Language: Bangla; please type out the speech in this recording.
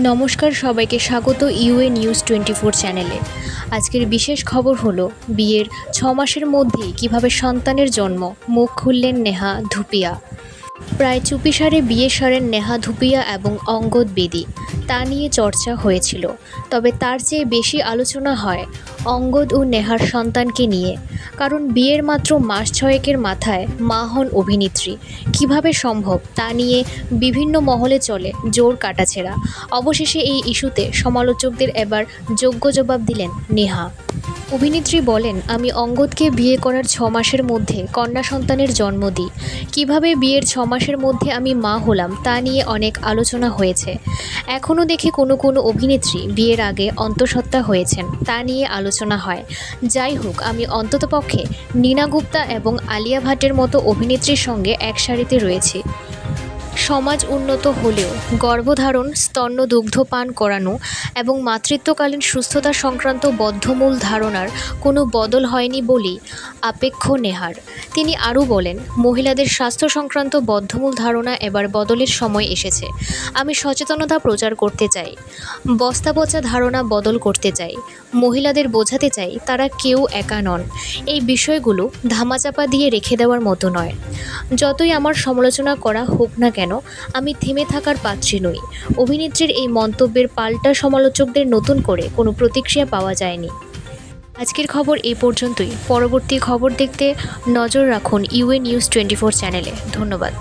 নমস্কার সবাইকে স্বাগত ইউএ নিউজ 24 চ্যানেলে। আজকের বিশেষ খবর হলো বিয়ের 6 মাসের মধ্যেই কিভাবে সন্তানের জন্ম, মুখ খুললেন নেহা ধুপিয়া। প্রায় চুপিসারে বিয়ে সারেন নেহা ধুপিয়া এবং অঙ্গদ বেদি, তা নিয়ে চর্চা হয়েছিল। তবে তার চেয়ে বেশি আলোচনা হয় অঙ্গদ ও নেহার সন্তানকে নিয়ে, কারণ বিয়ের মাত্র মাস 6 মাথায় মা হন অভিনেত্রী। কিভাবে সম্ভব তা নিয়ে বিভিন্ন মহলে চলে জোর কাটাছেঁড়া। অবশেষে এই ইস্যুতে সমালোচকদের এবার যোগ্য জবাব দিলেন নেহা। অভিনেত্রী বলেন, আমি অঙ্গদকে বিয়ে করার 6 মাসের মধ্যে কন্যা সন্তানের জন্ম দিই। কিভাবে বিয়ের 6 মাসের মধ্যে আমি মা হলাম তা নিয়ে অনেক আলোচনা হয়েছে। এখনও দেখি কোনো অভিনেত্রী বিয়ের আগে অন্তঃসত্ত্বা হয়েছেন, তা নিয়ে আলোচনা হয়। যাই হোক, আমি অন্ততপক্ষে নীনা গুপ্তা এবং আলিয়া ভাটের মতো অভিনেত্রীর সঙ্গে এক সারিতে রয়েছি। সমাজ উন্নত হলেও গর্ভধারণ, স্তন্য দুগ্ধপান করানো এবং মাতৃত্বকালীন সুস্থতা সংক্রান্ত বদ্ধমূল ধারণার কোনো বদল হয়নি বলেই আপেক্ষ নেহার। তিনি আরও বলেন, মহিলাদের স্বাস্থ্য সংক্রান্ত বদ্ধমূল ধারণা এবার বদলের সময় এসেছে। আমি সচেতনতা প্রচার করতে চাই, বস্তাপচা ধারণা বদল করতে চাই, মহিলাদের বোঝাতে চাই তারা কেউ একা নন। এই বিষয়গুলো ধামাচাপা দিয়ে রেখে দেওয়ার মতো নয়। যতই আমার সমালোচনা করা হোক না কেন, আমি থেমে থাকার পাত্রী নই। অভিনেত্রীর এই মন্তব্যের পাল্টা সমালোচকদের নতুন করে কোনো প্রতিক্রিয়া পাওয়া যায়নি। আজকের খবর এই পর্যন্তই। পরবর্তী খবর দেখতে নজর রাখুন ইউএ নিউজ 24 চ্যানেলে। ধন্যবাদ।